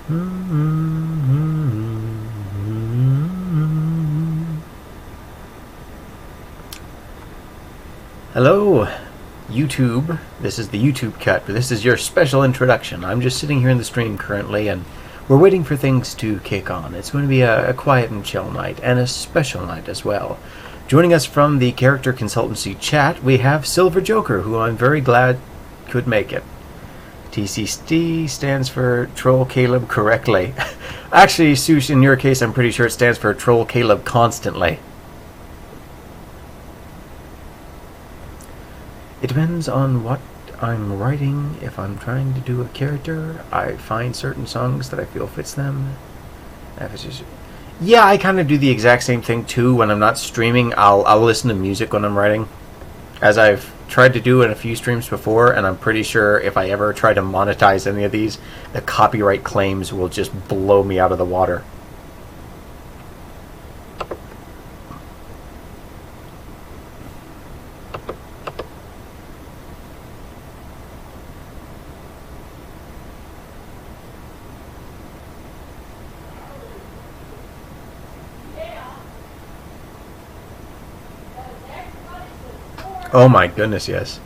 Hello, YouTube. This is the YouTube cut, but this is your special introduction. I'm just sitting here in the stream currently, and we're waiting for things to kick on. It's going to be a quiet and chill night, and a special night as well. Joining us from the Character Consultancy chat, we have Silver Joker, who I'm very glad could make it. TCST stands for Troll Caleb correctly. Actually, Sush, in your case, I'm pretty sure it stands for Troll Caleb constantly. It depends on what I'm writing. If I'm trying to do a character, I find certain songs that I feel fits them. If it's just... Yeah, I kind of do the exact same thing too. When I'm not streaming, I'll listen to music when I'm writing, as I've tried to do in a few streams before, and I'm pretty sure if I ever try to monetize any of these, the copyright claims will just blow me out of the water. Oh my goodness, yes.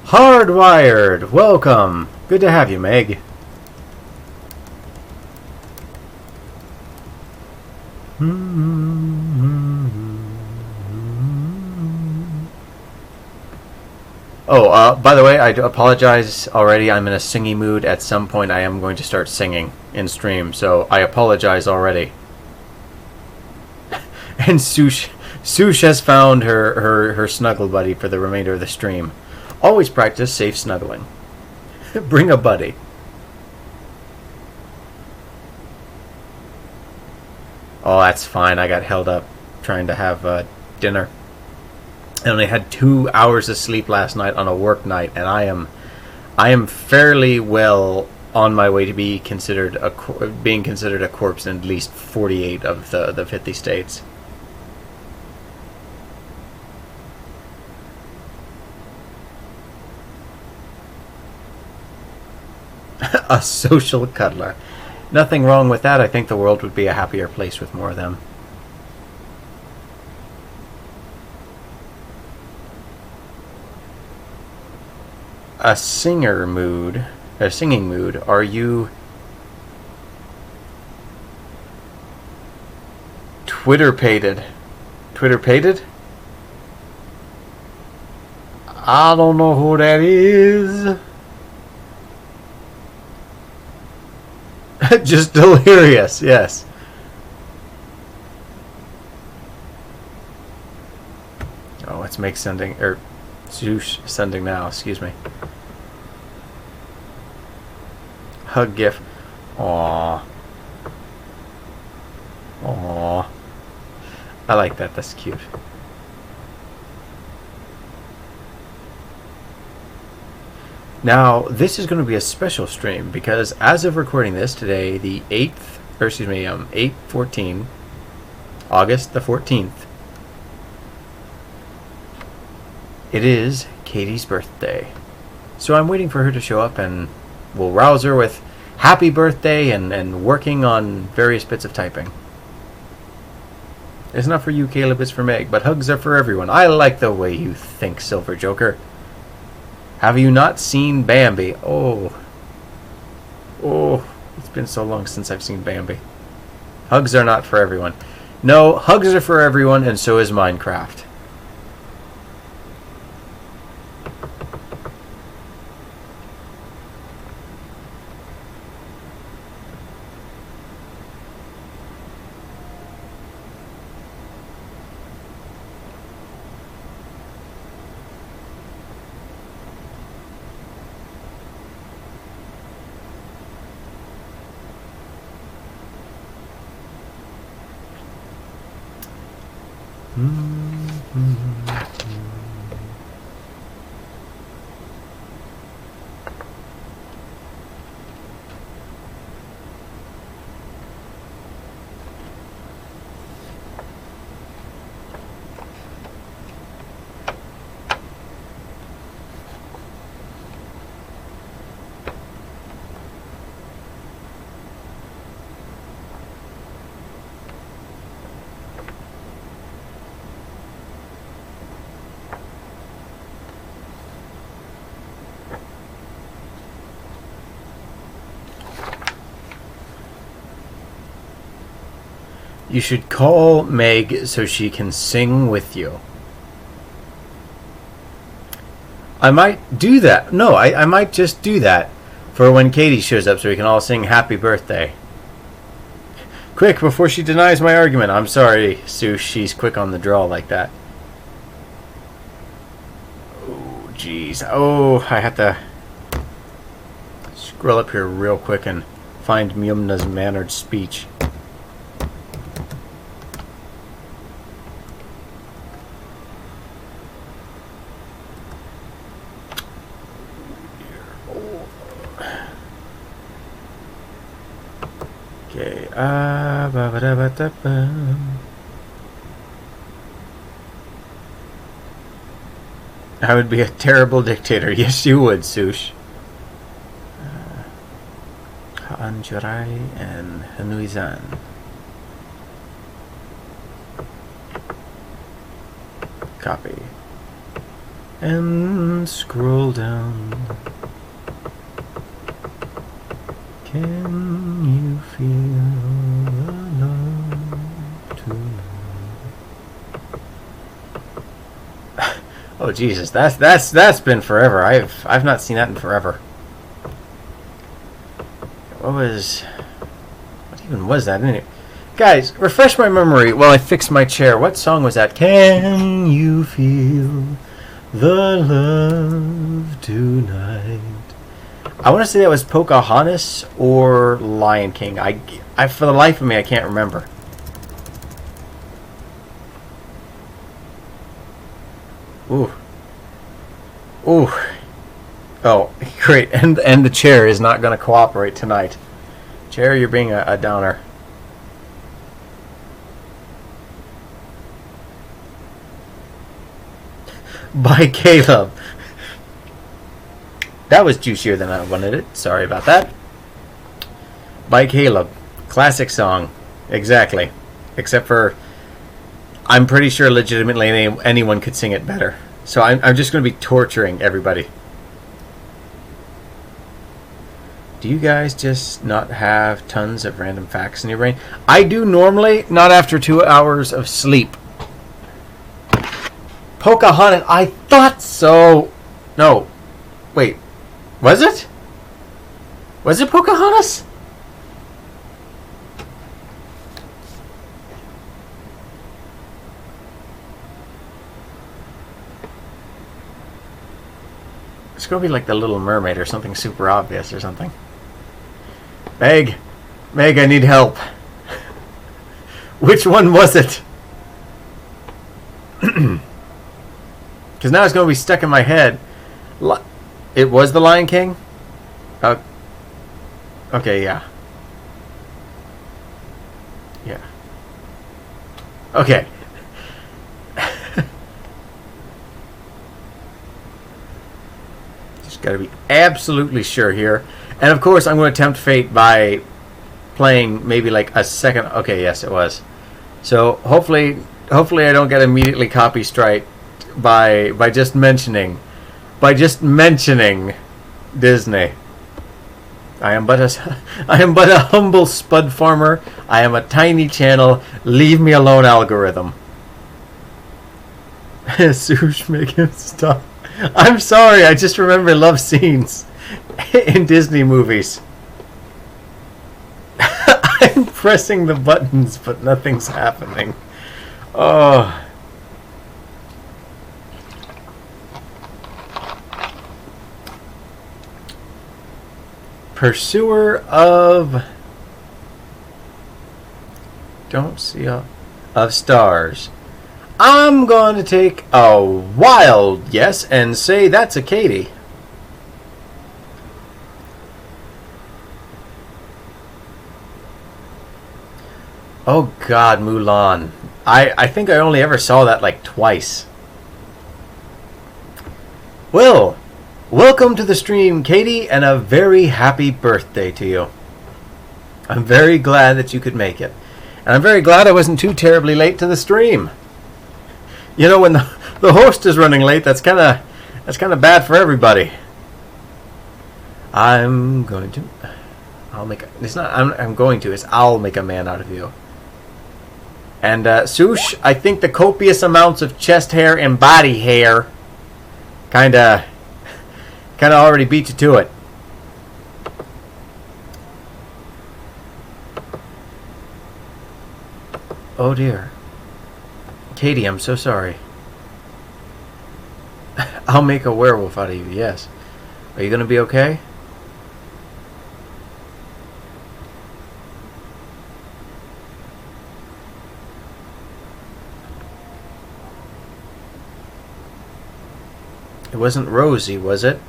Hardwired! Welcome! Good to have you, Meg. Oh, by the way, I do apologize already. I'm in a singing mood. At some point, I am going to start singing in stream, so I apologize already. And Sush has found her snuggle buddy for the remainder of the stream. Always practice safe snuggling. Bring a buddy. Oh, that's fine. I got held up trying to have dinner. I only had 2 hours of sleep last night on a work night, and I am fairly well on my way to being considered a corpse in at least 48 of the 50 states. A social cuddler. Nothing wrong with that. I think the world would be a happier place with more of them. A singing mood. Are you Twitter-pated? Twitter-pated? I don't know who that is. Just delirious, yes. Oh, let's make sending, or Zeus sending now, excuse me. Hug gif. Aww. Aww. I like that, that's cute. Now, this is going to be a special stream because as of recording this today, the 8/14, August the 14th, it is Katie's birthday. So I'm waiting for her to show up, and we'll rouse her with happy birthday and working on various bits of typing. It's not for you, Caleb, it's for Meg, but hugs are for everyone. I like the way you think, Silver Joker. Have you not seen Bambi? Oh, it's been so long since I've seen Bambi. Hugs are not for everyone. No, hugs are for everyone, and so is Minecraft. You should call Meg so she can sing with you. I might do that. No, I might just do that for when Katie shows up so we can all sing happy birthday. Quick, before she denies my argument. I'm sorry, Sue, she's quick on the draw like that. Oh, jeez. Oh, I have to scroll up here real quick and find Myumna's mannered speech. Okay, I would be a terrible dictator. Yes, you would, Sush. Anjurai and Hanuizan. Copy. And scroll down. Can you feel the love tonight? Oh Jesus, that's been forever. I've not seen that in forever. What even was that? Anyway, guys, refresh my memory while I fix my chair. What song was that? Can you feel the love tonight? I want to say that was Pocahontas or Lion King. I for the life of me, I can't remember. Ooh. Ooh. Oh, great. And the chair is not going to cooperate tonight. Chair, you're being a downer. By Caleb. That was juicier than I wanted it. Sorry about that. By Caleb. Classic song. Exactly. Except for, I'm pretty sure legitimately anyone could sing it better. So I'm just going to be torturing everybody. Do you guys just not have tons of random facts in your brain? I do normally, not after 2 hours of sleep. Pocahontas, I thought so. No. Wait. Was it? Was it Pocahontas? It's going to be like The Little Mermaid or something super obvious or something. Meg, I need help. Which one was it? Because now it's going to be stuck in my head. It was The Lion King? Okay, yeah. Yeah. Okay. Just got to be absolutely sure here. And of course, I'm going to tempt fate by playing maybe like a second. Okay, yes, it was. So hopefully I don't get immediately copy strike by just mentioning Disney. I am but a humble spud farmer. I am a tiny channel. Leave me alone, algorithm. Sush, make him stop. I'm sorry. I just remember love scenes in Disney movies. I'm pressing the buttons, but nothing's happening. Oh. Pursuer of Don't see of stars. I'm going to take a wild yes and say that's a Katie. Oh God, Mulan. I think I only ever saw that like twice. Well, welcome to the stream, Katie, and a very happy birthday to you. I'm very glad that you could make it. And I'm very glad I wasn't too terribly late to the stream. You know, when the host is running late, that's kind of bad for everybody. I'll make a man out of you. And Sush, I think the copious amounts of chest hair and body hair kind of already beat you to it. Oh dear. Katie, I'm so sorry. I'll make a werewolf out of you, yes. Are you going to be okay? It wasn't Rosie, was it?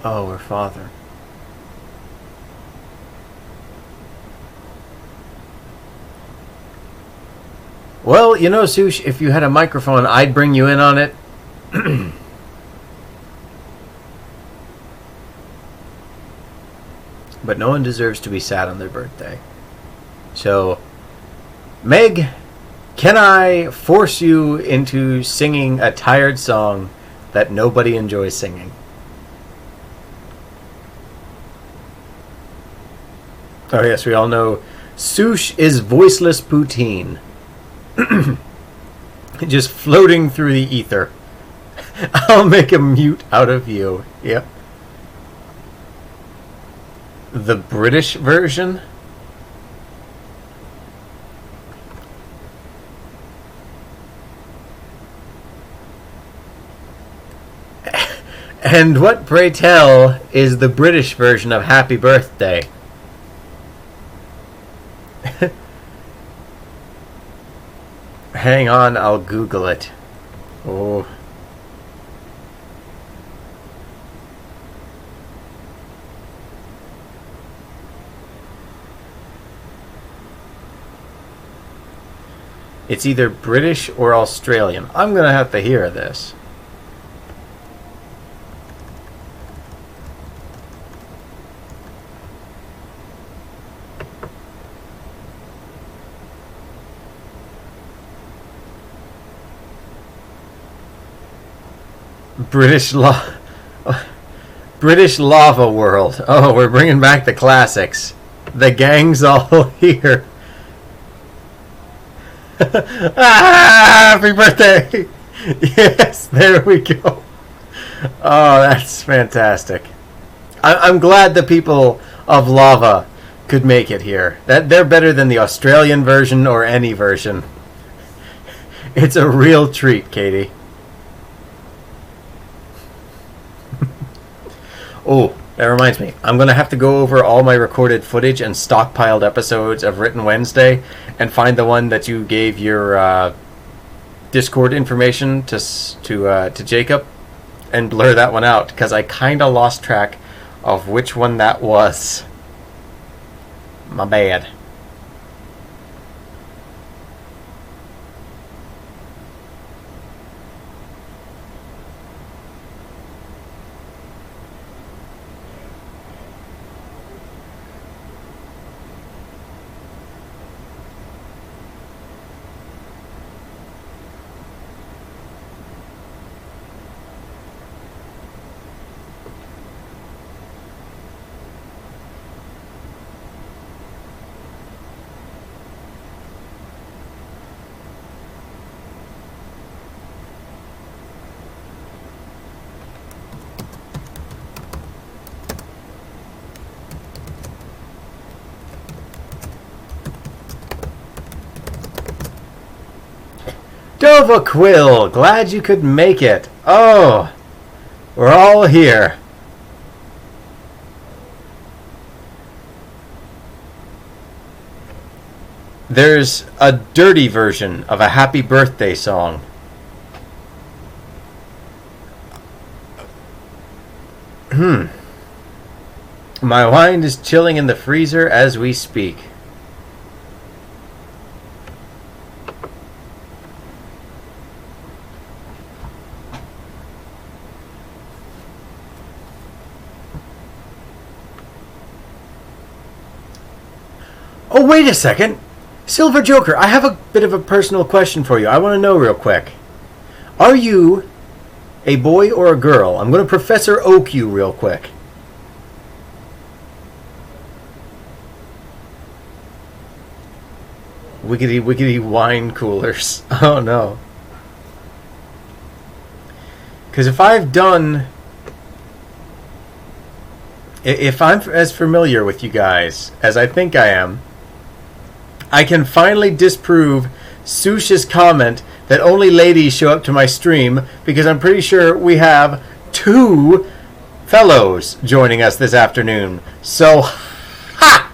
Oh, her father. Well, you know, Sush, if you had a microphone, I'd bring you in on it. But no one deserves to be sad on their birthday. So, Meg, can I force you into singing a tired song that nobody enjoys singing? Oh yes, we all know Sush is voiceless poutine. Just floating through the ether. I'll make a mute out of you. Yep. The British version? And what, pray tell, is the British version of Happy Birthday? Hang on, I'll Google it. Oh. It's either British or Australian. I'm going to have to hear this. British Lava World. Oh, we're bringing back the classics. The gang's all here. Happy birthday! Yes, there we go. Oh, that's fantastic. I'm glad the people of Lava could make it here. They're better than the Australian version or any version. It's a real treat, Katie. Oh, that reminds me. I'm going to have to go over all my recorded footage and stockpiled episodes of Written Wednesday and find the one that you gave your Discord information to Jacob and blur that one out, because I kind of lost track of which one that was. My bad. Dova Quill, glad you could make it. Oh, we're all here. There's a dirty version of a happy birthday song. My wine is chilling in the freezer as we speak. Oh, wait a second. Silver Joker, I have a bit of a personal question for you. I want to know real quick. Are you a boy or a girl? I'm going to Professor Oak you real quick. Wiggity wiggity wine coolers. Oh no. Because if I'm as familiar with you guys as I think I am, I can finally disprove Sush's comment that only ladies show up to my stream, because I'm pretty sure we have 2 fellows joining us this afternoon. So, ha!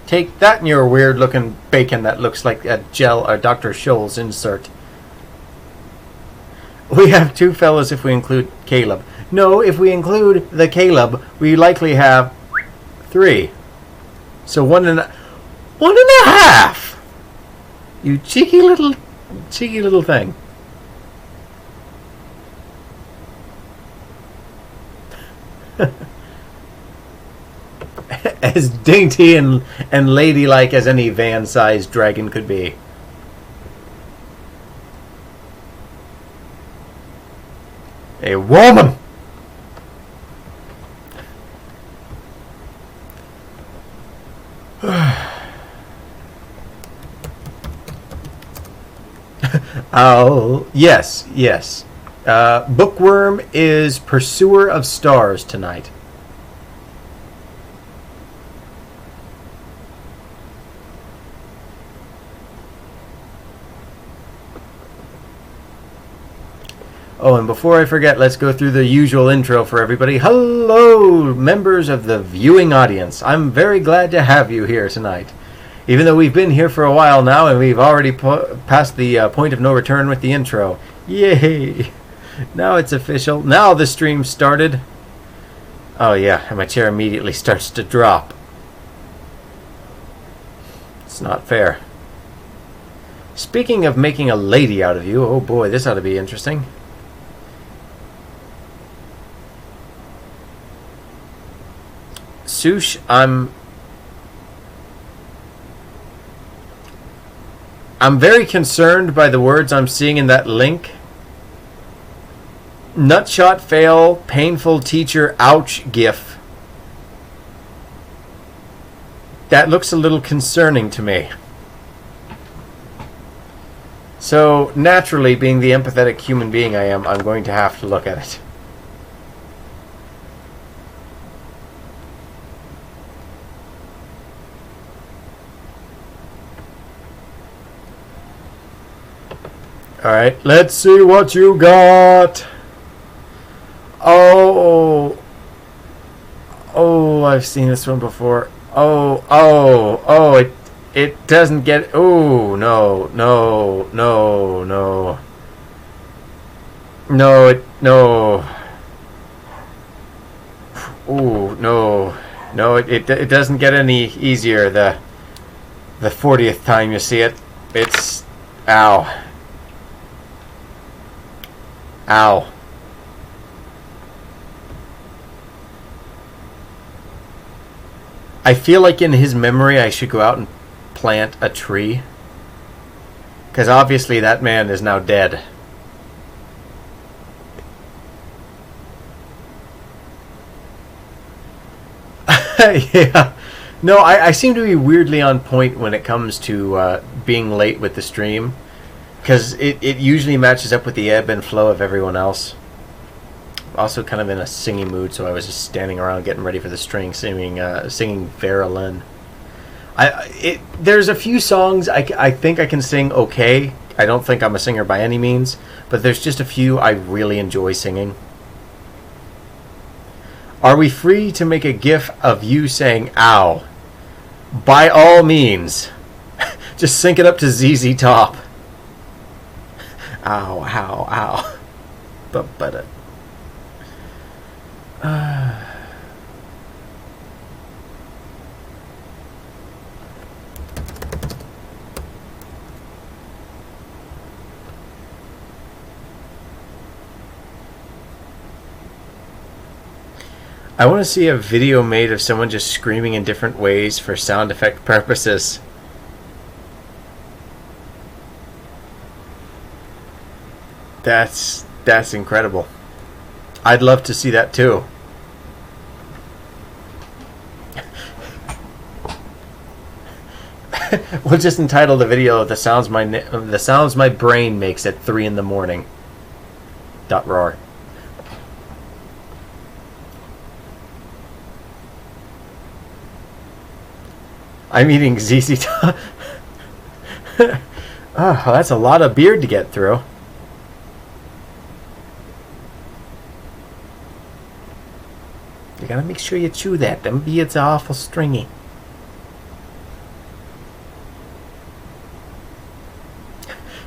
Take that in your weird looking bacon that looks like a gel or Dr. Scholl's insert. We have 2 fellows if we include Caleb. No, if we include the Caleb, we likely have 3. So 1.5. You cheeky little thing. As dainty and ladylike as any van-sized dragon could be. A woman! Oh, yes. Bookworm is Pursuer of Stars tonight. Oh, and before I forget, let's go through the usual intro for everybody. Hello, members of the viewing audience. I'm very glad to have you here tonight. Even though we've been here for a while now and we've already passed the point of no return with the intro. Yay! Now it's official. Now the stream started. Oh yeah, and my chair immediately starts to drop. It's not fair. Speaking of making a lady out of you, oh boy, this ought to be interesting. Sush, I'm very concerned by the words I'm seeing in that link. Nutshot fail, painful teacher, ouch gif. That looks a little concerning to me. So, naturally, being the empathetic human being I am, I'm going to have to look at it. Alright, let's see what you got. Oh, I've seen this one before. It doesn't get... Oh, no. No, Ooh, no. No, it doesn't get any easier the 40th time you see it. It's... Ow. Ow. I feel like in his memory I should go out and plant a tree. Because obviously that man is now dead. Yeah. No, I seem to be weirdly on point when it comes to being late with the stream. Because it usually matches up with the ebb and flow of everyone else. also kind of in a singing mood, so I was just standing around getting ready for the string, singing Vera Lynn. There's a few songs I think I can sing okay. I don't think I'm a singer by any means, but there's just a few I really enjoy singing. Are we free to make a gif of you saying ow? By all means. Just sync it up to ZZ Top. Ow, ow, ow. But I want to see a video made of someone just screaming in different ways for sound effect purposes. That's incredible. I'd love to see that too. We'll just entitle the video "The sounds my brain makes at 3 in the morning." .roar. I'm eating ZZ Top. Oh, that's a lot of beard to get through. You gotta make sure you chew that. Them beards are awful stringy.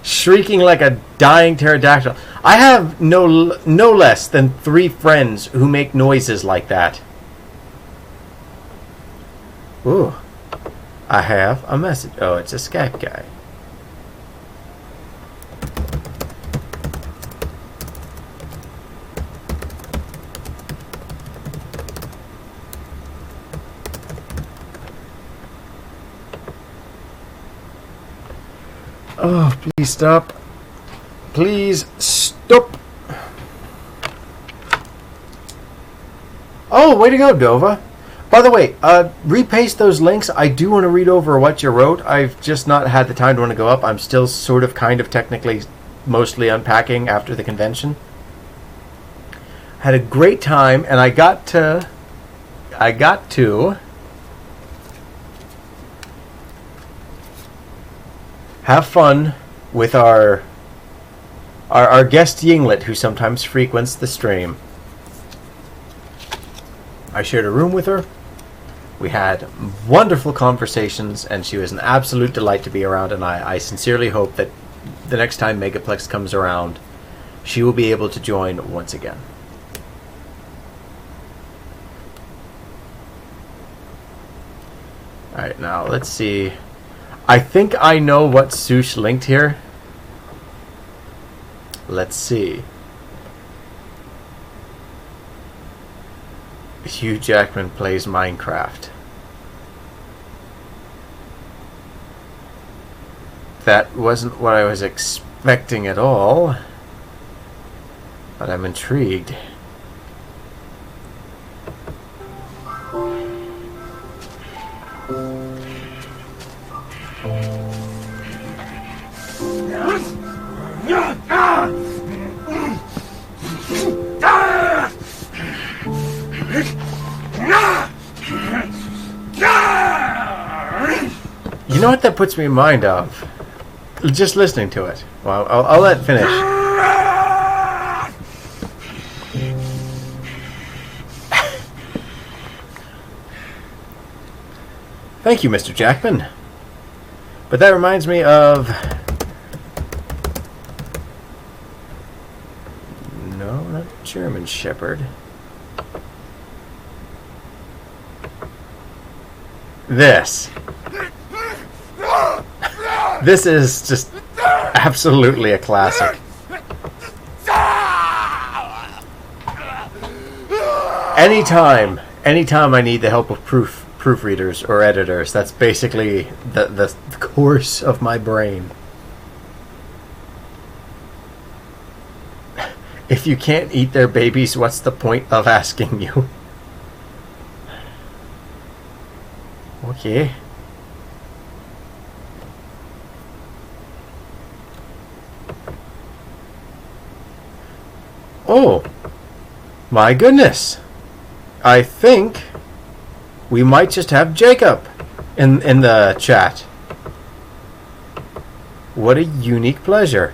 Shrieking like a dying pterodactyl. I have no less than 3 friends who make noises like that. Ooh. I have a message. Oh, it's a Skype guy. Oh, please stop. Please stop. Oh, way to go, Dova. By the way, repaste those links. I do want to read over what you wrote. I've just not had the time to want to go up. I'm still sort of kind of technically mostly unpacking after the convention. Had a great time, and I got to have fun with our guest Yinglet, who sometimes frequents the stream. I shared a room with her. We had wonderful conversations, and she was an absolute delight to be around, and I sincerely hope that the next time Megaplex comes around, she will be able to join once again. Alright, now let's see. I think I know what Sush linked here. Let's see. Hugh Jackman plays Minecraft. That wasn't what I was expecting at all, but I'm intrigued. You know what that puts me in mind of? Just listening to it. Well, I'll let it finish. Thank you, Mr. Jackman. But that reminds me of... No, not German Shepherd. This. This is just absolutely a classic. Anytime I need the help of proofreaders or editors, that's basically the course of my brain. If you can't eat their babies, what's the point of asking you? Okay. Oh, My goodness. I think we might just have Jacob in the chat. What a unique pleasure.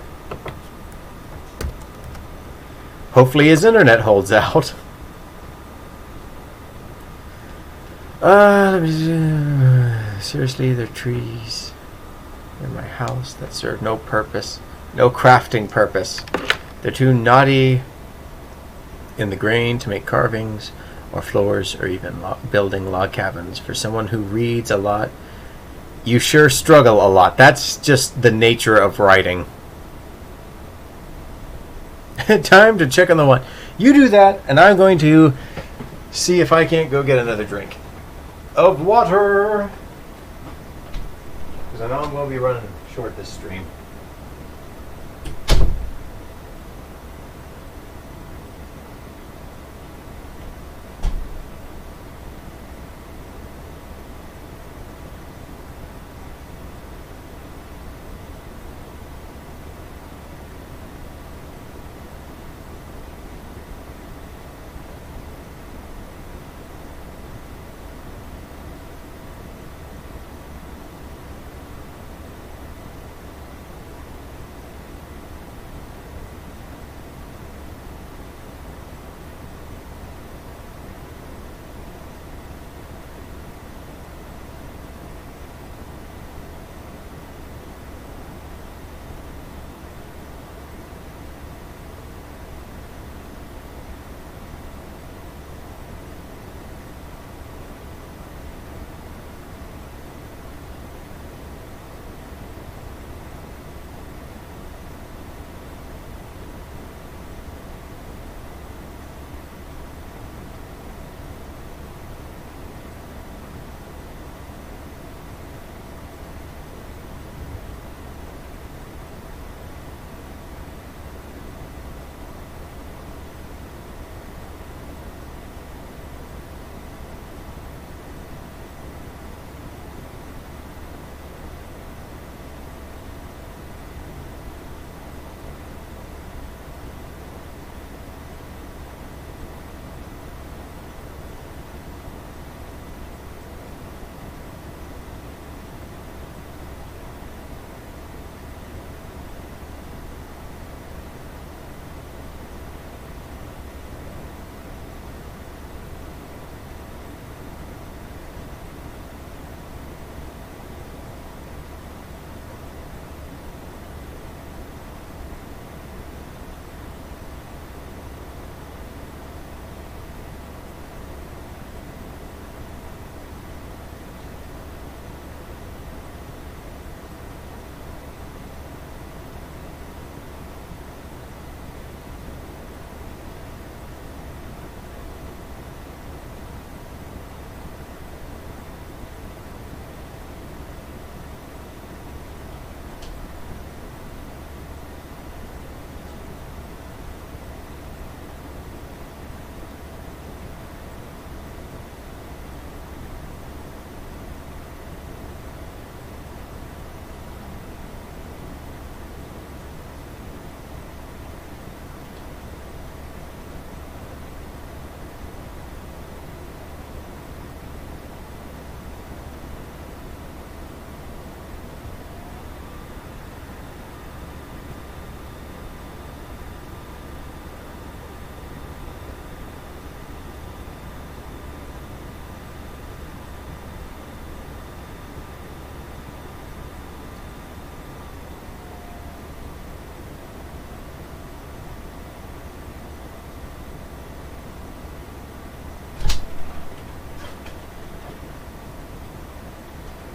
Hopefully his internet holds out. Seriously, they're trees in my house that serve no purpose, no crafting purpose. They're too knotty in the grain to make carvings or floors or even building log cabins. For someone who reads a lot, you sure struggle a lot. That's just the nature of writing. Time to check on the one. You do that, and I'm going to see if I can't go get another drink of water, because I know I'm going to be running short this stream.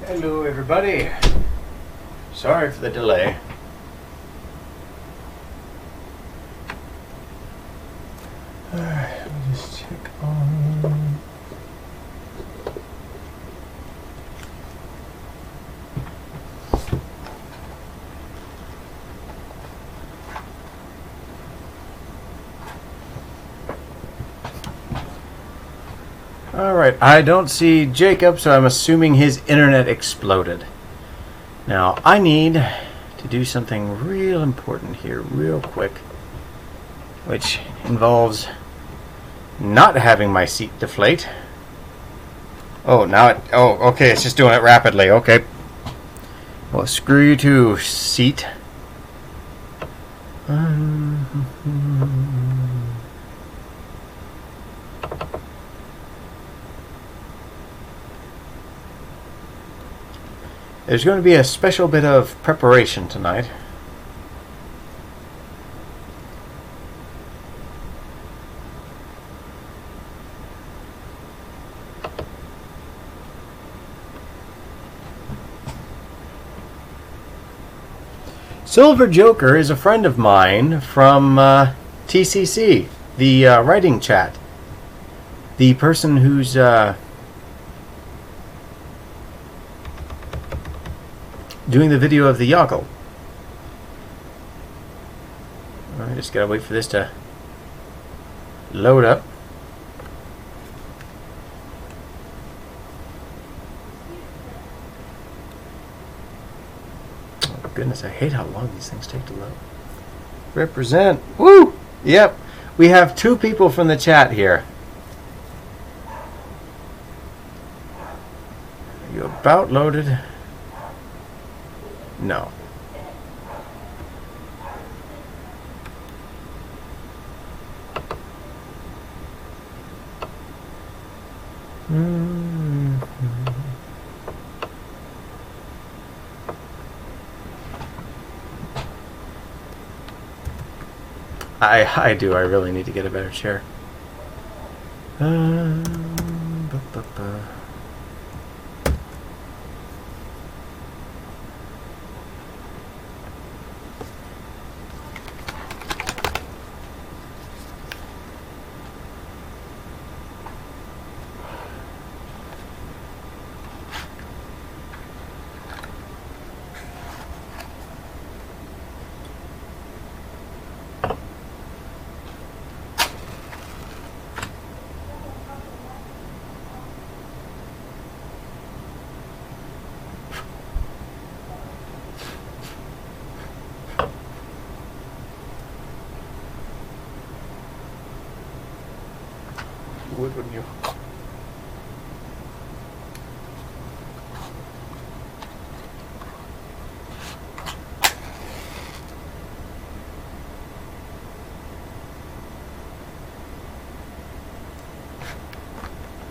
Hello everybody. Sorry for the delay. Alright, let me just check on... Alright, I don't see Jacob, so I'm assuming his internet exploded. Now, I need to do something real important here, real quick, which involves not having my seat deflate. Oh, now it... Oh, okay, it's just doing it rapidly. Okay. Well, screw you too, seat. There's going to be a special bit of preparation tonight. Silver Joker is a friend of mine from TCC, the writing chat. The person who's doing the video of the Yoggle. I just gotta wait for this to load up. Goodness, I hate how long these things take to load. Represent. Woo! Yep. We have 2 people from the chat here. Are you about loaded? No. I do. I really need to get a better chair. Wouldn't you?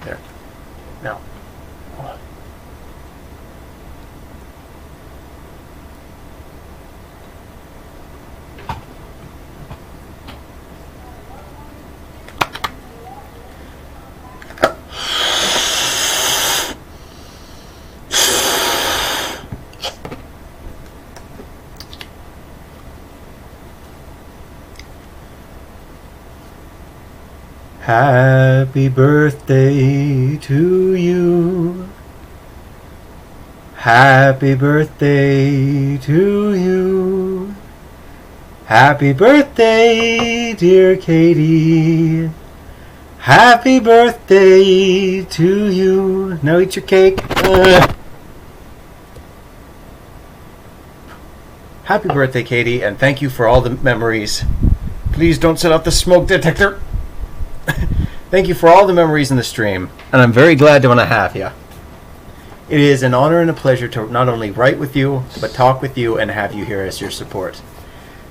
There. Now. Happy birthday to you. Happy birthday to you. Happy birthday, dear Katie. Happy birthday to you. Now eat your cake. Happy birthday, Katie, and thank you for all the memories. Please don't set off the smoke detector. Thank you for all the memories in the stream, and I'm very glad to want to have you. It is an honor and a pleasure to not only write with you, but talk with you and have you here as your support.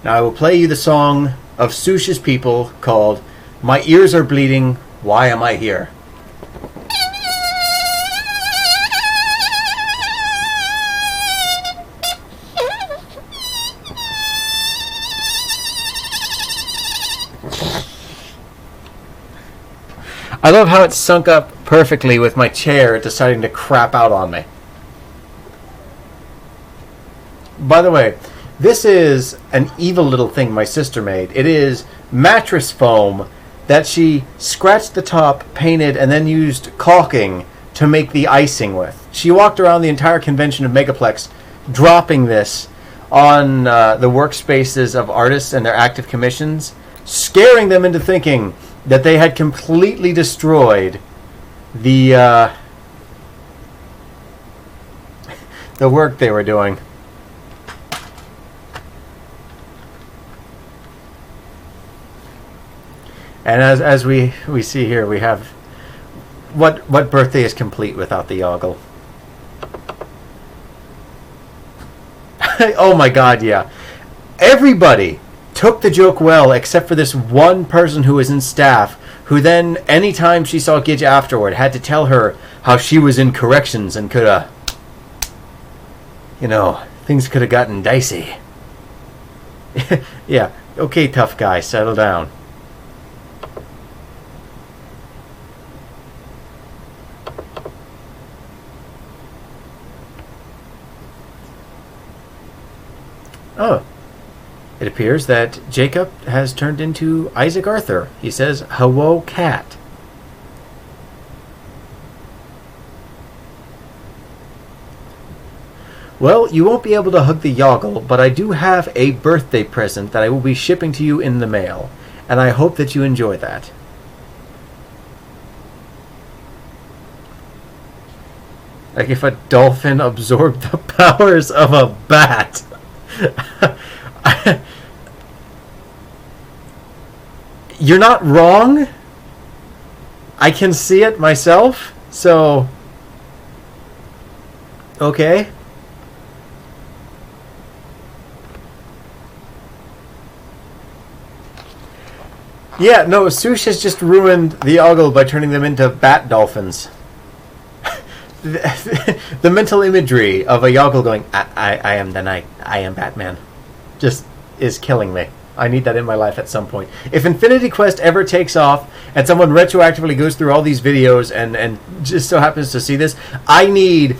Now I will play you the song of Sush's People called My Ears Are Bleeding, Why Am I Here? I love how it's sunk up perfectly with my chair deciding to crap out on me. By the way, this is an evil little thing my sister made. It is mattress foam that she scratched the top, painted, and then used caulking to make the icing with. She walked around the entire convention of Megaplex dropping this on the workspaces of artists and their active commissions, scaring them into thinking that they had completely destroyed the work they were doing. And as we see here, we have what birthday is complete without the Yoggle? Oh my god, yeah. Everybody took the joke well except for this one person who was in staff, who then, anytime she saw Gidge afterward, had to tell her how she was in corrections and could things could have gotten dicey. Yeah, okay, tough guy, settle down. Oh, it appears that Jacob has turned into Isaac Arthur. He says, "Hello, cat." Well, you won't be able to hug the Yoggle, but I do have a birthday present that I will be shipping to you in the mail, and I hope that you enjoy that. Like if a dolphin absorbed the powers of a bat. You're not wrong. I can see it myself, so okay. Yeah, no, Sush has just ruined the Yoggle by turning them into bat dolphins. The mental imagery of a Yoggle going, I am the knight, I am Batman, just is killing me. I need that in my life at some point. If Infinity Quest ever takes off and someone retroactively goes through all these videos and just so happens to see this, I need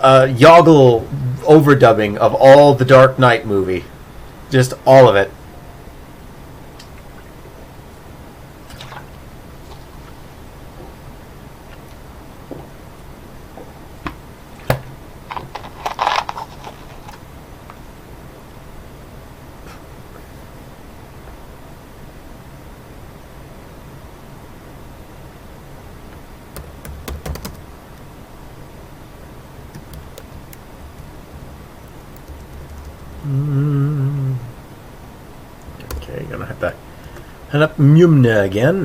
Yoggle overdubbing of all the Dark Knight movie. Just all of it. Okay, gonna have to head up Mjumna again.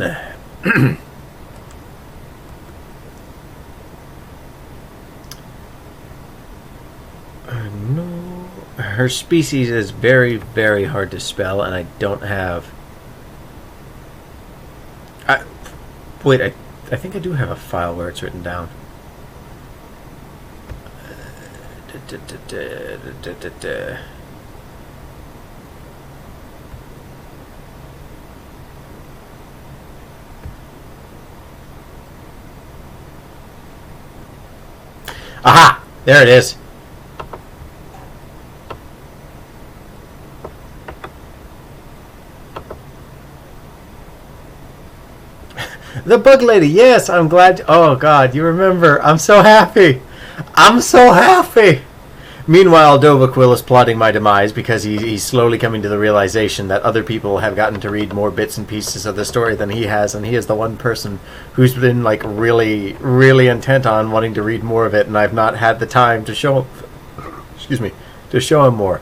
No, her species is very, very hard to spell, and I don't have. Wait, I think I do have a file where it's written down. Aha! There it is. The Bug Lady, yes, I'm glad. Oh God, you remember. I'm so happy. I'm so happy. Meanwhile, Dovahkill is plotting my demise because he's slowly coming to the realization that other people have gotten to read more bits and pieces of the story than he has, and he is the one person who's been like really, really intent on wanting to read more of it, and I've not had the time to show him. Excuse me, to show him more.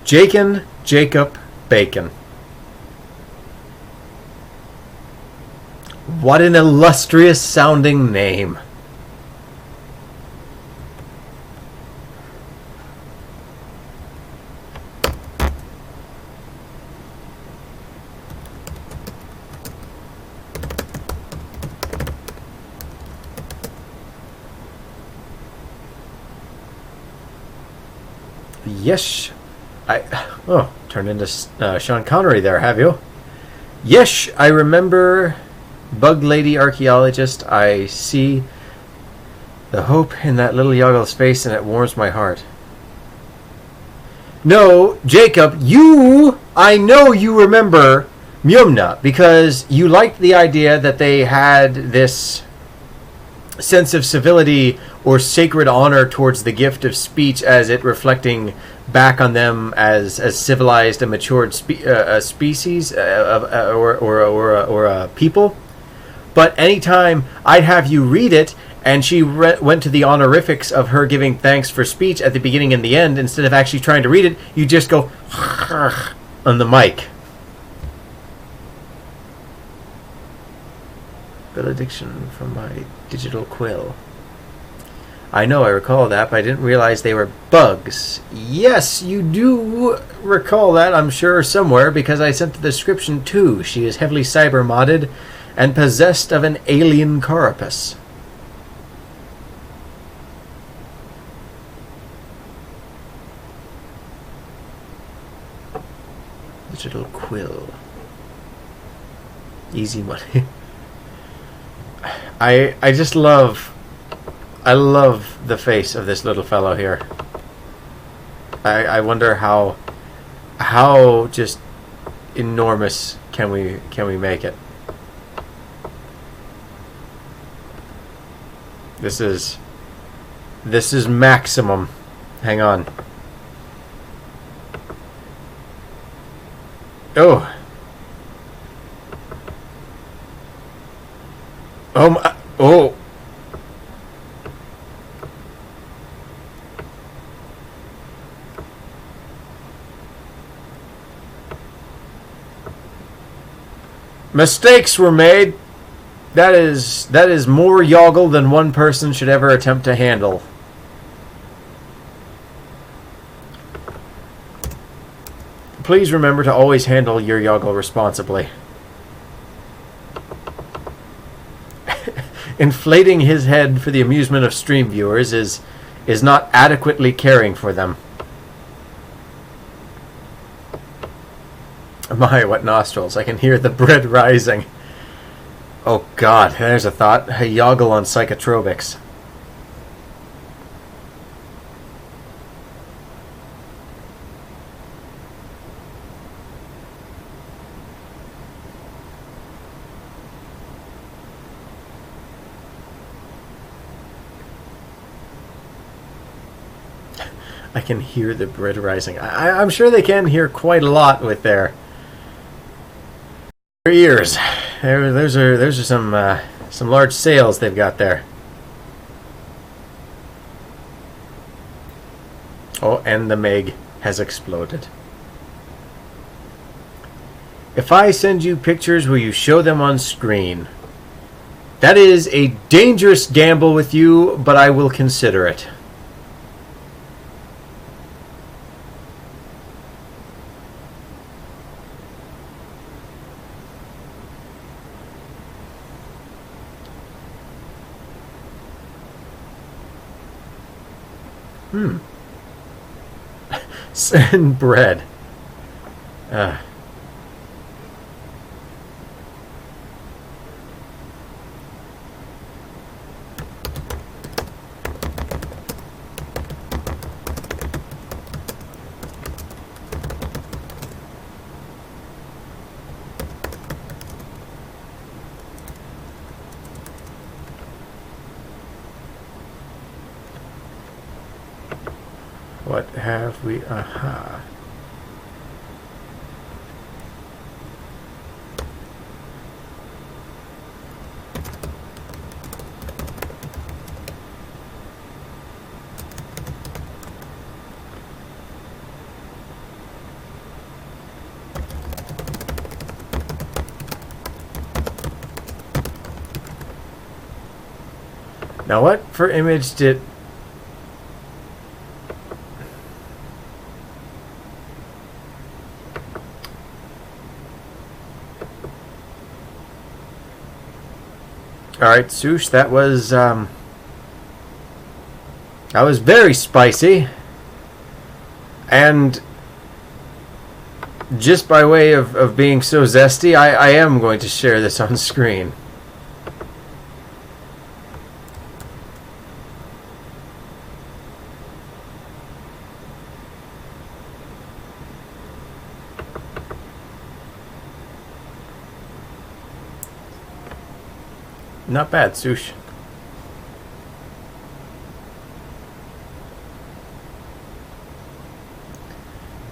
Jacob Bacon. What an illustrious sounding name. Yes. Turned into Sean Connery there, have you? Yes, I remember Bug Lady Archaeologist. I see the hope in that little Yoggle's face, and it warms my heart. No, Jacob, I know you remember Mjumna, because you liked the idea that they had this sense of civility or sacred honor towards the gift of speech, as it reflecting back on them as civilized and matured species or a people. But anytime I'd have you read it, and she went to the honorifics of her giving thanks for speech at the beginning and the end. Instead of actually trying to read it, you just go on the mic. Benediction from my digital quill. I know, I recall that, but I didn't realize they were bugs. Yes, you do recall that, I'm sure, somewhere, because I sent the description too. She is heavily cyber-modded and possessed of an alien carapace. Digital quill. Easy money. I just love... I love the face of this little fellow here. I wonder how just enormous can we make it? This is maximum. Hang on. Oh. Oh my, oh. Mistakes were made. That is more Yoggle than one person should ever attempt to handle. Please remember to always handle your Yoggle responsibly. Inflating his head for the amusement of stream viewers is not adequately caring for them. My, what nostrils. I can hear the bread rising. Oh god, there's a thought. A Yoggle on psychotropics. I can hear the bread rising. I'm sure they can hear quite a lot with their ears. Those are some large sails they've got there. Oh, and the Meg has exploded. If I send you pictures, will you show them on screen? That is a dangerous gamble with you, but I will consider it. Send bread. What have we? Aha. Now what for image did... Alright, Sush, that was very spicy. And just by way of being so zesty, I am going to share this on screen. Not bad, Sush.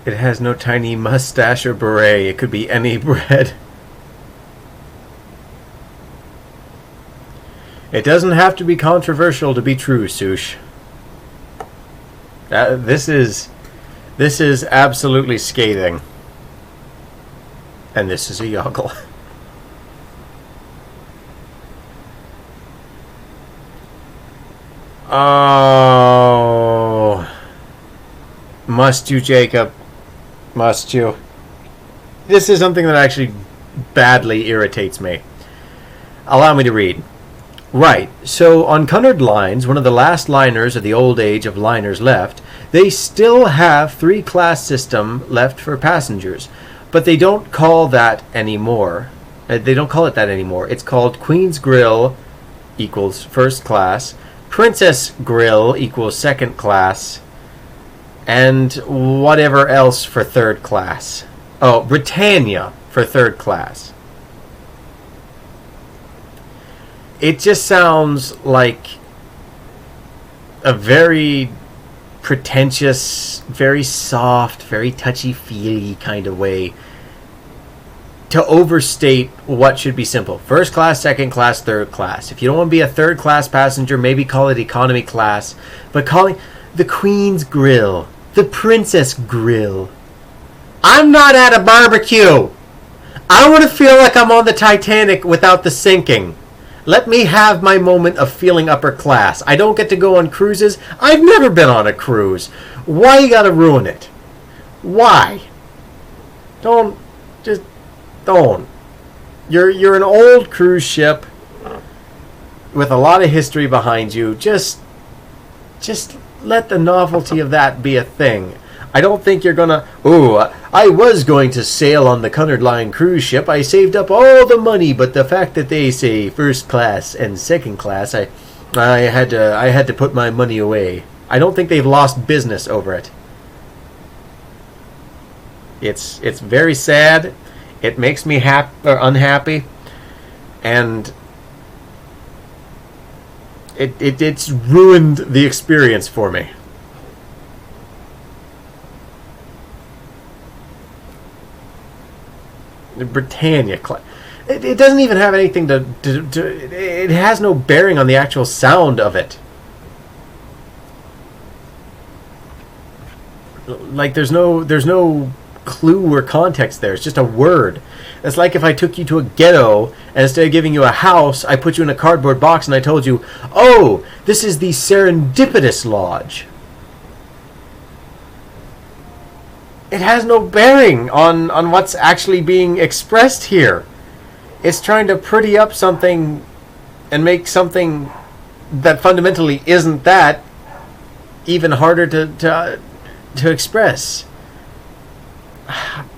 It has no tiny mustache or beret. It could be any bread. It doesn't have to be controversial to be true, Sush. This is absolutely scathing. And this is a Yoggle. Oh. Must you, Jacob? Must you? This is something that actually badly irritates me. Allow me to read. Right, so on Cunard Lines, one of the last liners of the old age of liners left, they still have 3-class system left for passengers, but they don't call that anymore. They don't call it that anymore. It's called Queen's Grill equals first class, Princess Grill equals second class, and whatever else for third class. Oh, Britannia for third class. It just sounds like a very pretentious, very soft, very touchy-feely kind of way to overstate what should be simple. First class, second class, third class. If you don't want to be a third class passenger, maybe call it economy class. But calling the Queen's Grill, the Princess Grill. I'm not at a barbecue. I want to feel like I'm on the Titanic without the sinking. Let me have my moment of feeling upper class. I don't get to go on cruises. I've never been on a cruise. Why you gotta ruin it? Why? Don't. You're an old cruise ship with a lot of history behind you. Just let the novelty of that be a thing. I don't think you're gonna... I was going to sail on the Cunard Line cruise ship. I saved up all the money, but the fact that they say first class and second class, I had to put my money away. I don't think they've lost business over it. It's very sad. It makes me unhappy, and it's ruined the experience for me. Britannia. It doesn't even have anything to... It has no bearing on the actual sound of it. Like, there's no clue or context there. It's just a word. It's like if I took you to a ghetto, and instead of giving you a house, I put you in a cardboard box and I told you, oh, this is the Serendipitous Lodge. It has no bearing on what's actually being expressed here. It's trying to pretty up something and make something that fundamentally isn't that even harder to express.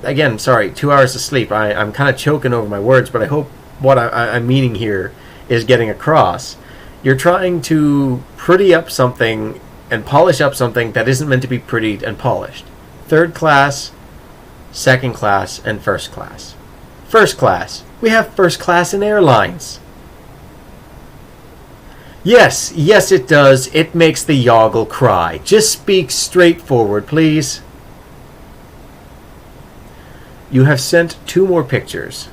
Again, sorry, 2 hours of sleep. I'm kind of choking over my words, but I hope what I'm meaning here is getting across. You're trying to pretty up something and polish up something that isn't meant to be prettied and polished. Third class, second class, and first class. First class. We have first class in airlines. Yes, it does. It makes the Yoggle cry. Just speak straightforward, please. You have sent 2 more pictures.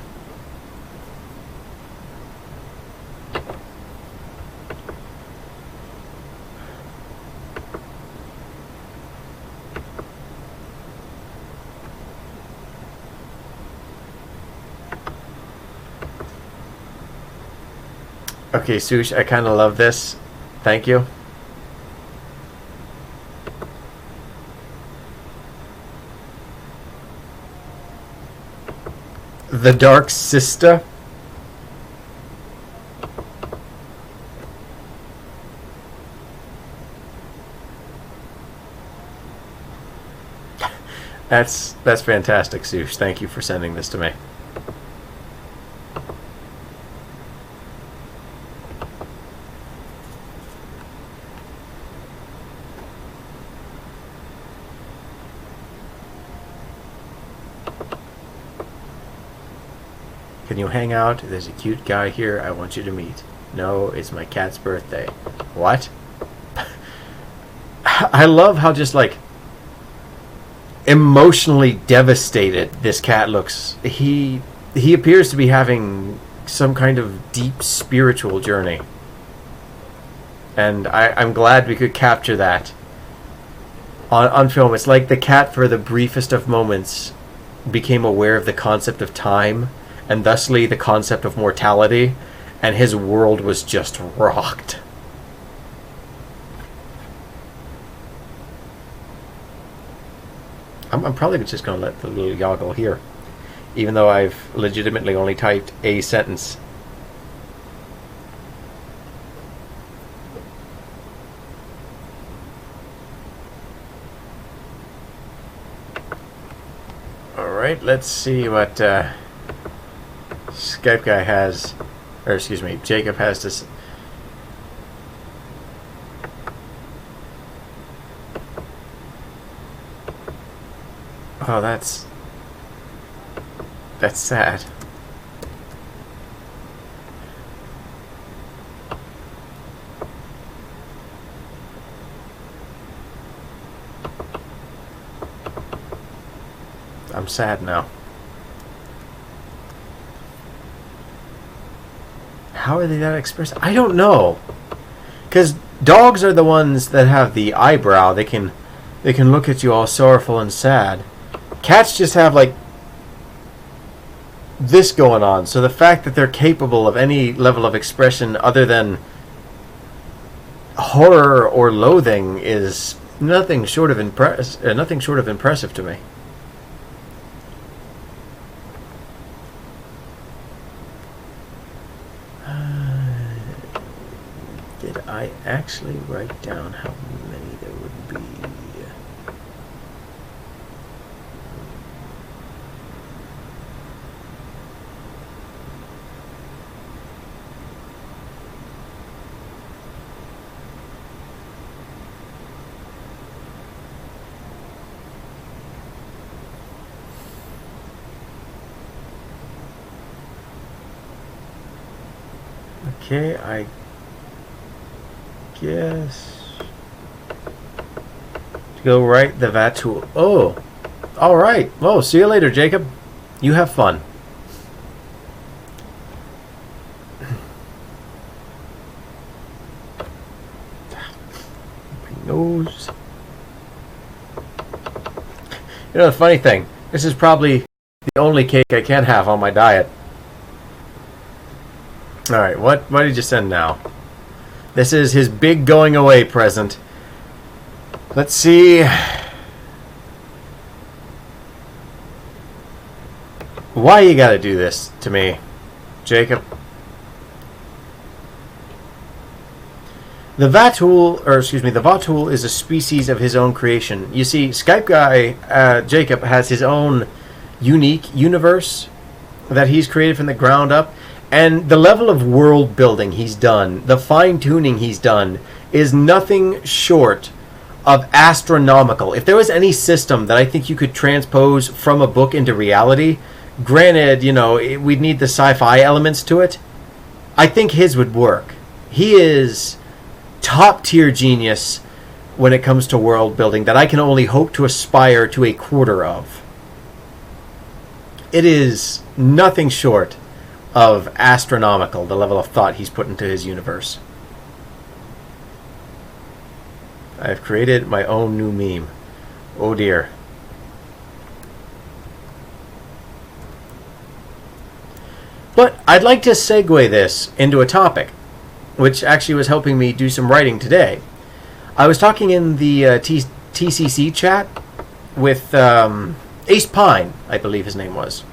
Okay, Sush, I kind of love this. Thank you. The Dark Sister. That's fantastic, Sush. Thank you for sending this to me. Can you hang out? There's a cute guy here I want you to meet. No, it's my cat's birthday. What? I love how just like emotionally devastated this cat looks. He appears to be having some kind of deep spiritual journey. And I'm glad we could capture that on film. It's like the cat, for the briefest of moments, became aware of the concept of time, and thusly the concept of mortality, and his world was just rocked. I'm probably just going to let the little Yoggle here, even though I've legitimately only typed a sentence. Alright, let's see what Skype guy has, or excuse me, Jacob has to Oh, that's sad. I'm sad now. How are they that expressive? I don't know. Because dogs are the ones that have the eyebrow. They can look at you all sorrowful and sad. Cats just have, like, this going on. So the fact that they're capable of any level of expression other than horror or loathing is nothing short of impressive to me. Did I actually write down how many there would be? Okay, I guess to go right the Vatul. Oh, all right. Oh, see you later, Jacob. You have fun. My nose. You know the funny thing. This is probably the only cake I can have on my diet. Alright, what did you send now? This is his big going away present. Let's see. Why you gotta do this to me, Jacob? The Vatul is a species of his own creation. You see, Skype guy, Jacob, has his own unique universe that he's created from the ground up. And the level of world building he's done, the fine-tuning he's done, is nothing short of astronomical. If there was any system that I think you could transpose from a book into reality, granted, you know, we'd need the sci-fi elements to it, I think his would work. He is top-tier genius when it comes to world building that I can only hope to aspire to a quarter of. It is nothing short of astronomical, the level of thought he's put into his universe. I've created my own new meme. Oh dear. But I'd like to segue this into a topic, which actually was helping me do some writing today. I was talking in the TCC chat with Ace Pine, I believe his name was.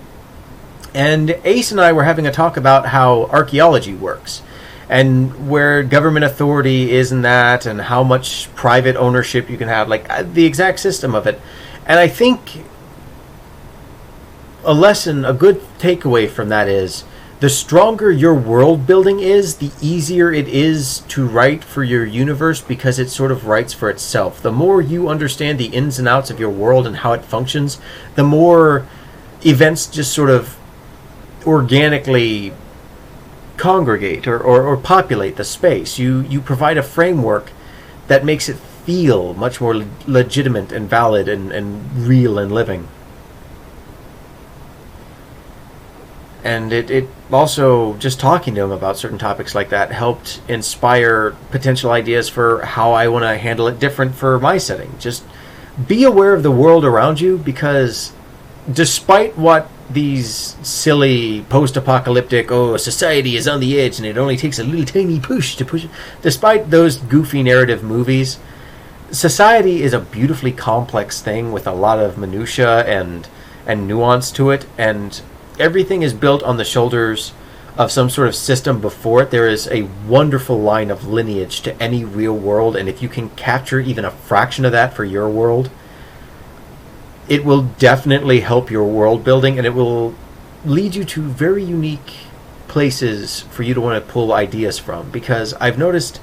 And Ace and I were having a talk about how archaeology works and where government authority is in that and how much private ownership you can have, like the exact system of it. And I think a good takeaway from that is the stronger your world building is, the easier it is to write for your universe because it sort of writes for itself. The more you understand the ins and outs of your world and how it functions, the more events just sort of organically congregate or populate the space. You provide a framework that makes it feel much more legitimate and valid and real and living. And it also, just talking to him about certain topics like that, helped inspire potential ideas for how I want to handle it different for my setting. Just be aware of the world around you, because despite what these silly post-apocalyptic, oh, society is on the edge and it only takes a little tiny push to push it, despite those goofy narrative movies, society is a beautifully complex thing with a lot of minutia and nuance to it, and everything is built on the shoulders of some sort of system before it. There is a wonderful line of lineage to any real world, and if you can capture even a fraction of that for your world, it will definitely help your world building, and it will lead you to very unique places for you to want to pull ideas from. Because I've noticed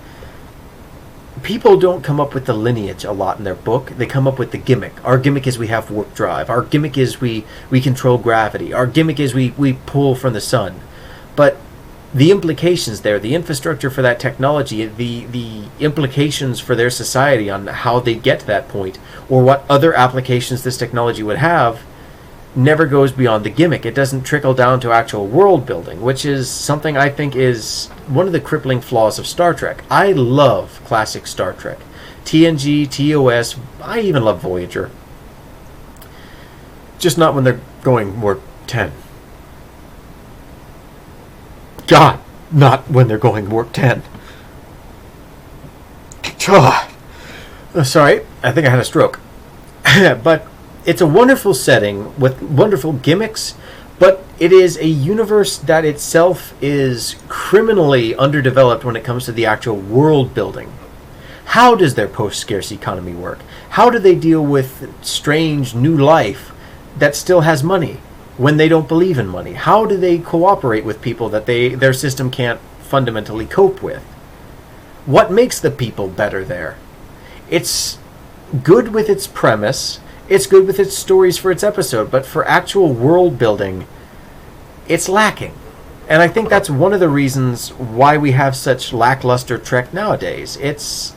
people don't come up with the lineage a lot in their book. They come up with the gimmick. Our gimmick is we have warp drive. Our gimmick is we control gravity. Our gimmick is we pull from the sun. But the implications there, the infrastructure for that technology, the implications for their society on how they get to that point, or what other applications this technology would have, never goes beyond the gimmick. It doesn't trickle down to actual world building, which is something I think is one of the crippling flaws of Star Trek. I love classic Star Trek. TNG, TOS, I even love Voyager. Just not when they're going warp 10. God, not when they're going warp 10. Sorry, I think I had a stroke. But it's a wonderful setting with wonderful gimmicks, but it is a universe that itself is criminally underdeveloped when it comes to the actual world building. How does their post-scarce economy work? How do they deal with strange new life that still has money when they don't believe in money? How do they cooperate with people that their system can't fundamentally cope with? What makes the people better there? It's good with its premise. It's good with its stories for its episode, but for actual world building, it's lacking. And I think that's one of the reasons why we have such lackluster Trek nowadays. It's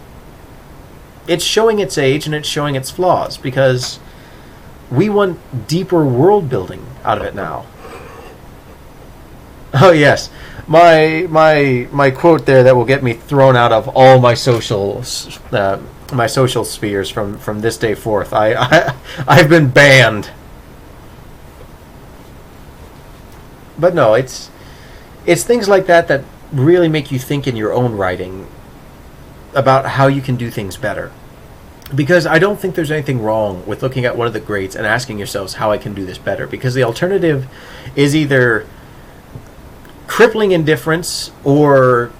showing its age and it's showing its flaws, because we want deeper world building out of it now. Oh yes, my quote there that will get me thrown out of all my social spheres from this day forth. I've been banned. But no, it's things like that really make you think in your own writing about how you can do things better. Because I don't think there's anything wrong with looking at one of the greats and asking yourselves how I can do this better. Because the alternative is either crippling indifference, or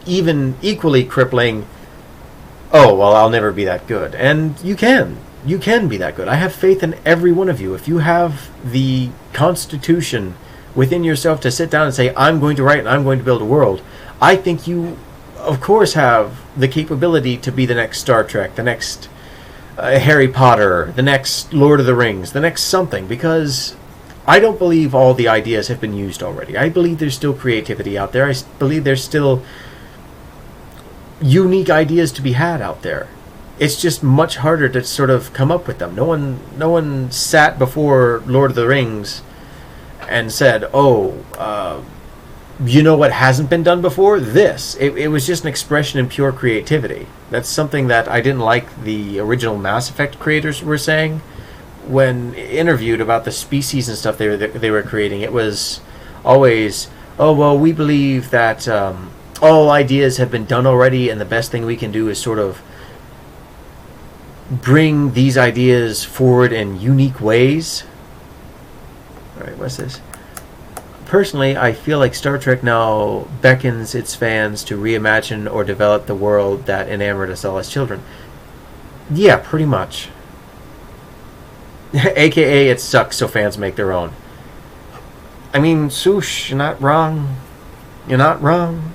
even equally crippling, oh, well, I'll never be that good. And you can be that good. I have faith in every one of you. If you have the constitution within yourself to sit down and say, I'm going to write and I'm going to build a world, I think you, of course, have the capability to be the next Star Trek, the next Harry Potter, the next Lord of the Rings, the next something, because I don't believe all the ideas have been used already. I believe there's still creativity out there. I believe there's still unique ideas to be had out there. It's just much harder to sort of come up with them. No one sat before Lord of the Rings and said, oh, you know what hasn't been done before? This. It was just an expression in pure creativity. That's something that I didn't like the original Mass Effect creators were saying when interviewed about the species and stuff they were creating. It was always, oh, well, we believe that all ideas have been done already, and the best thing we can do is sort of bring these ideas forward in unique ways. All right, what's this? Personally, I feel like Star Trek now beckons its fans to reimagine or develop the world that enamored us all as children. Yeah, pretty much. AKA, it sucks, so fans make their own. I mean, Swoosh, you're not wrong. You're not wrong.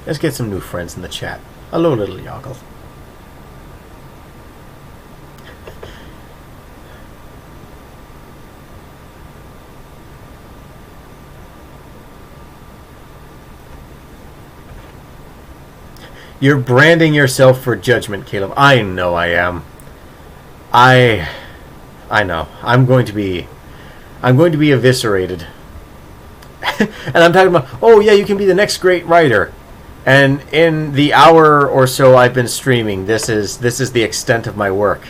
Let's get some new friends in the chat. Hello, little Yoggle. You're branding yourself for judgment, Caleb. I know I am. I know. I'm going to be eviscerated. And I'm talking about, oh yeah, you can be the next great writer. And in the hour or so I've been streaming, this is the extent of my work.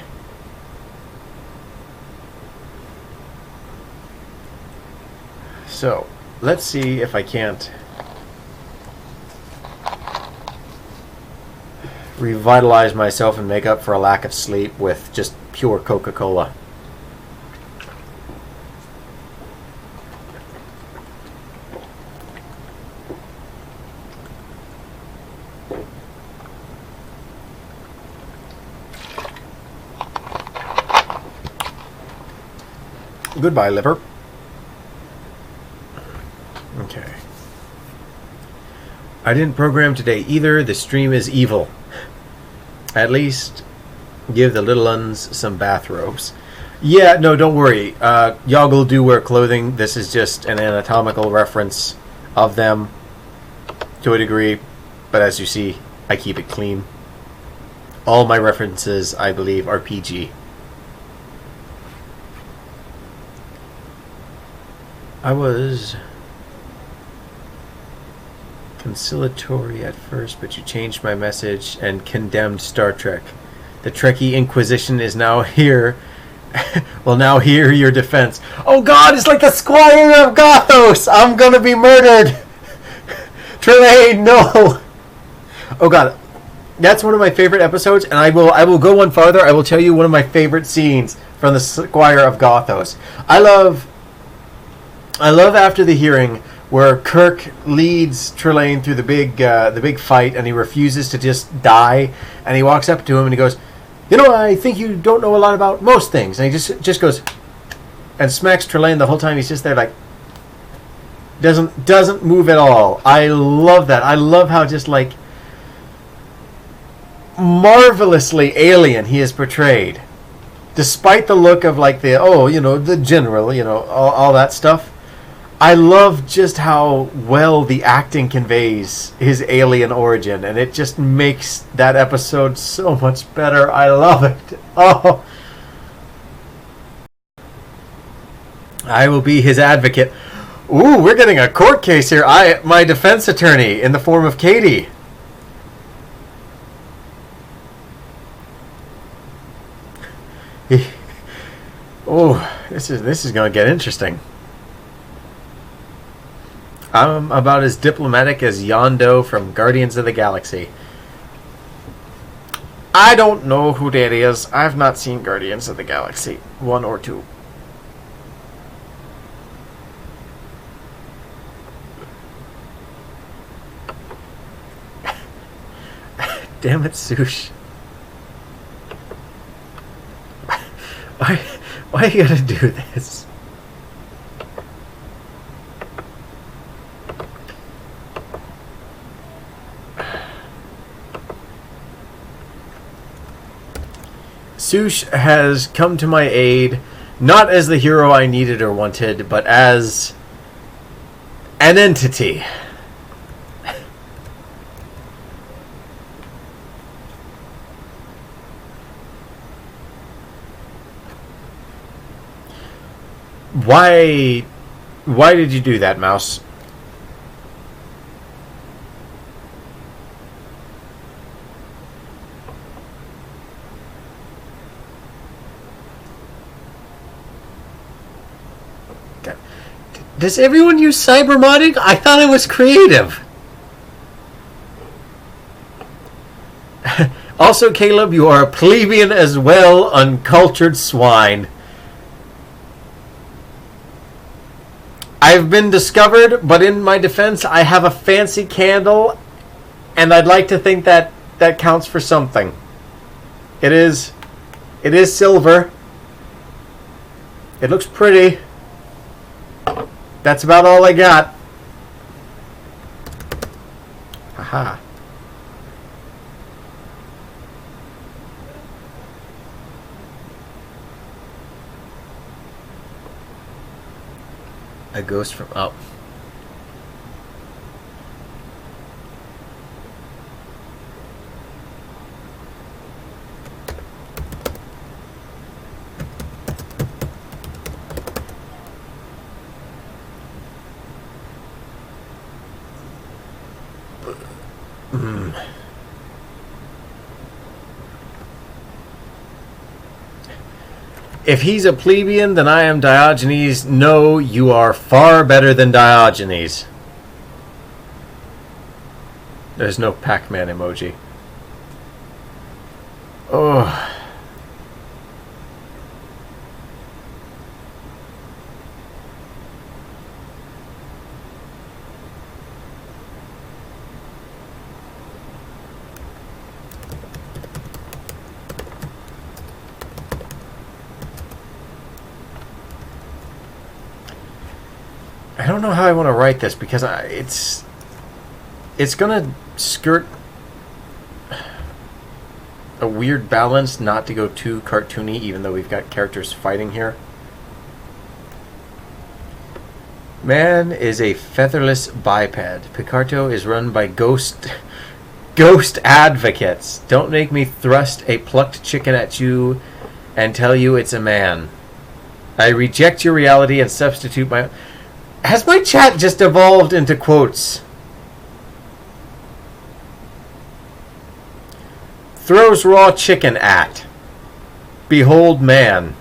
So, let's see if I can't revitalize myself and make up for a lack of sleep with just pure Coca-Cola. Goodbye, liver. Okay. I didn't program today either. The stream is evil. At least give the little uns some bathrobes. Yeah, no, don't worry. Yoggle do wear clothing. This is just an anatomical reference of them to a degree. But as you see, I keep it clean. All my references, I believe, are PG. I was conciliatory at first, but you changed my message and condemned Star Trek. The Trekkie Inquisition is now here. Will now hear your defense. Oh God, it's like the Squire of Gothos! I'm gonna be murdered! Trelane, no! Oh God, that's one of my favorite episodes, and I will go one farther. I will tell you one of my favorite scenes from the Squire of Gothos. I love after the hearing where Kirk leads Trelane through the big fight, and he refuses to just die, and he walks up to him and he goes, "You know, I think you don't know a lot about most things," and he just goes and smacks Trelane the whole time. He's just there like doesn't move at all. I love that. I love how just like marvelously alien he is portrayed, despite the look of like the general, all that stuff. I love just how well the acting conveys his alien origin, and it just makes that episode so much better. I love it. Oh, I will be his advocate. Ooh, we're getting a court case here. My defense attorney in the form of Katie. Oh, this is going to get interesting. I'm about as diplomatic as Yondo from Guardians of the Galaxy. I don't know who that is. I've not seen Guardians of the Galaxy 1 or 2. Damn it, Sush. Why you gotta do this? Sush has come to my aid, not as the hero I needed or wanted, but as an entity. Why did you do that, Mouse? Does everyone use cybermodding? I thought it was creative. Also, Caleb, you are a plebeian as well, uncultured swine. I've been discovered, but in my defense, I have a fancy candle, and I'd like to think that that counts for something. It is silver. It looks pretty. That's about all I got. Haha. A ghost from up. If he's a plebeian, then I am Diogenes. No, you are far better than Diogenes. There's no Pac-Man emoji. Oh. I don't know how I want to write this because it's gonna skirt a weird balance not to go too cartoony, even though we've got characters fighting here. Man is a featherless biped. Picarto is run by ghost advocates. Don't make me thrust a plucked chicken at you and tell you it's a man. I reject your reality and substitute my... Has my chat just evolved into quotes? Throws raw chicken at. Behold man.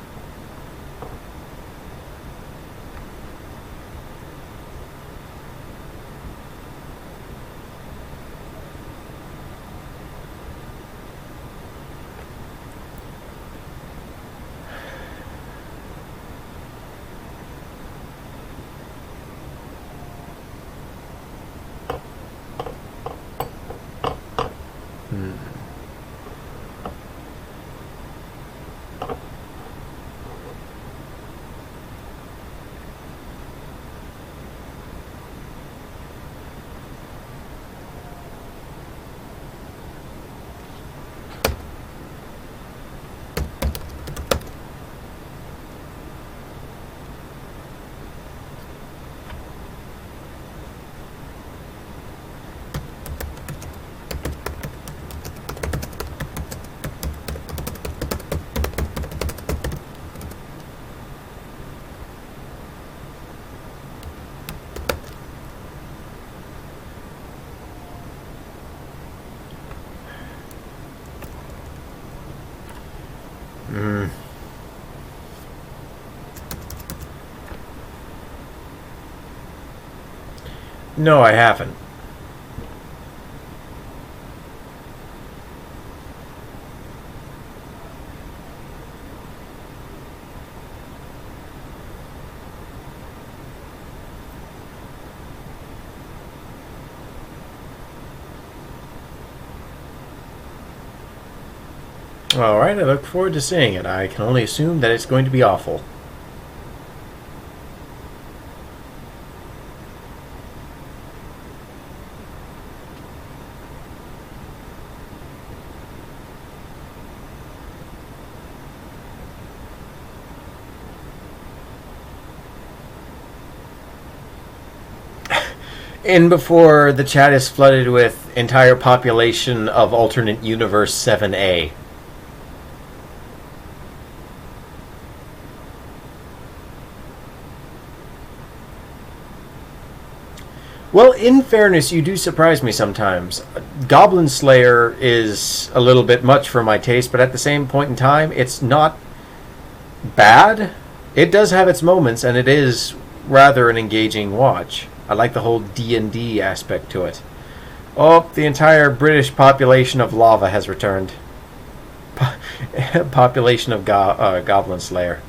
No, I haven't. Alright, I look forward to seeing it. I can only assume that it's going to be awful. In before the chat is flooded with entire population of alternate universe 7A. Well, in fairness, you do surprise me sometimes. Goblin Slayer is a little bit much for my taste, but at the same point in time, it's not bad. It does have its moments, and it is rather an engaging watch. I like the whole D&D aspect to it. Oh, the entire British population of lava has returned. Population of Goblin Slayer.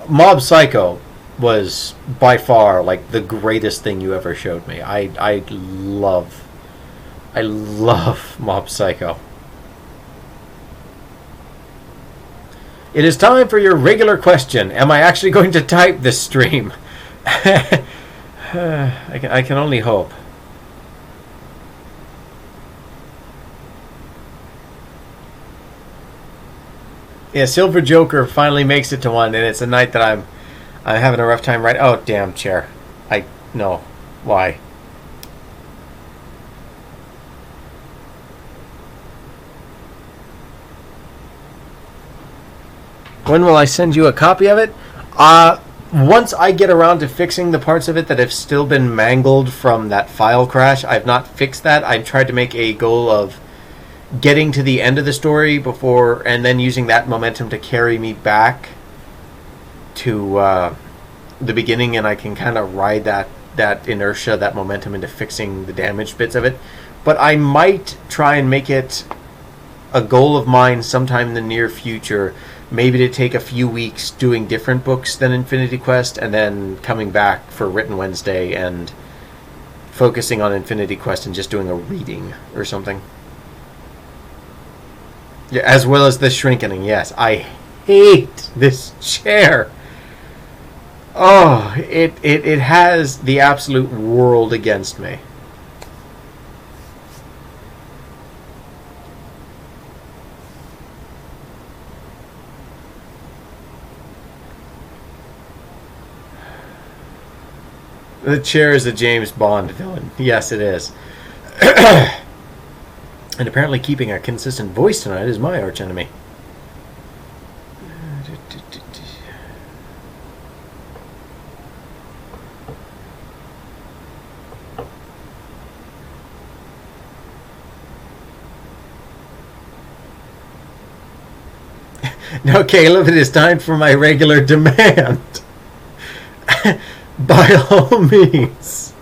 Mob Psycho was by far like the greatest thing you ever showed me. I love Mob Psycho. It is time for your regular question. Am I actually going to type this stream? I can only hope. Yeah, Silver Joker finally makes it to one, and it's a night that I'm having a rough time right. Oh, damn chair. No. Why? When will I send you a copy of it? Once I get around to fixing the parts of it that have still been mangled from that file crash. I've not fixed that. I've tried to make a goal of getting to the end of the story before, and then using that momentum to carry me back to the beginning, and I can kind of ride that inertia, that momentum into fixing the damaged bits of it. But I might try and make it a goal of mine sometime in the near future, maybe to take a few weeks doing different books than Infinity Quest, and then coming back for Written Wednesday and focusing on Infinity Quest and just doing a reading or something. Yeah, as well as the shrinking. Yes, I hate this chair. Oh, it has the absolute world against me. The chair is a James Bond villain. Yes, it is. And apparently keeping a consistent voice tonight is my archenemy. Now, Caleb, it is time for my regular demand. By all means.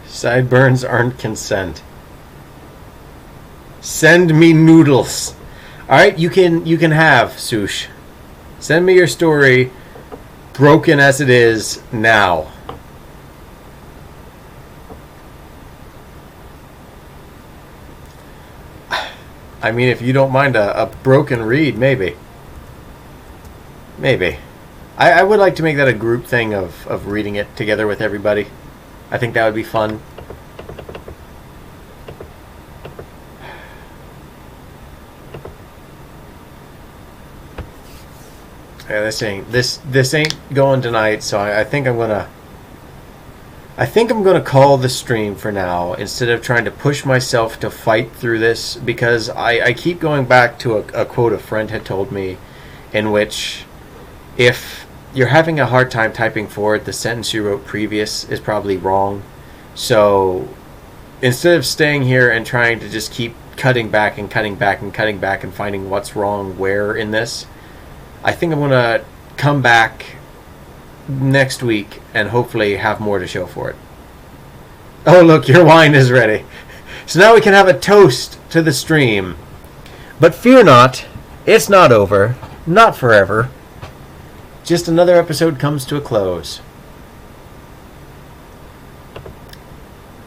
Sideburns aren't consent. Send me noodles. Alright, you can have, Sush. Send me your story, broken as it is, now. I mean, if you don't mind a broken read, maybe. Maybe. I would like to make that a group thing of reading it together with everybody. I think that would be fun. Yeah, this ain't going tonight, so I think I'm gonna call the stream for now instead of trying to push myself to fight through this, because I keep going back to a quote a friend had told me, in which if you're having a hard time typing forward, the sentence you wrote previous is probably wrong. So instead of staying here and trying to just keep cutting back and cutting back and cutting back and finding what's wrong where in this, I think I'm going to come back next week and hopefully have more to show for it. Oh, look, your wine is ready. So now we can have a toast to the stream. But fear not, it's not over. Not forever. Just another episode comes to a close.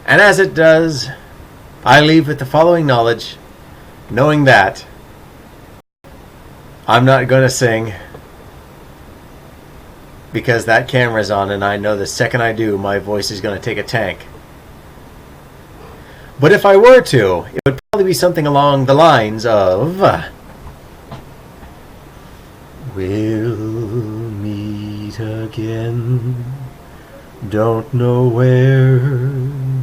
And as it does, I leave with the following knowledge, knowing that I'm not going to sing, because that camera's on and I know the second I do, my voice is going to take a tank. But if I were to, it would probably be something along the lines of... We'll meet again. Don't know where,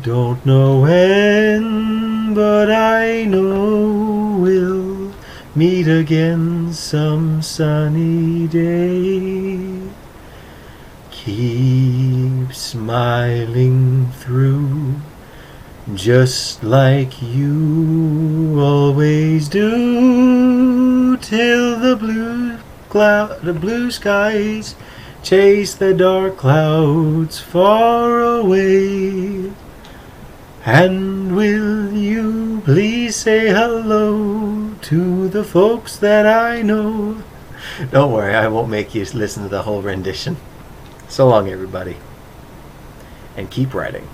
don't know when, but I know we'll meet again some sunny day. Keep smiling through, just like you always do, till the blue skies chase the dark clouds far away. And will you please say hello to the folks that I know? Don't worry, I won't make you listen to the whole rendition. So long, everybody. And keep writing.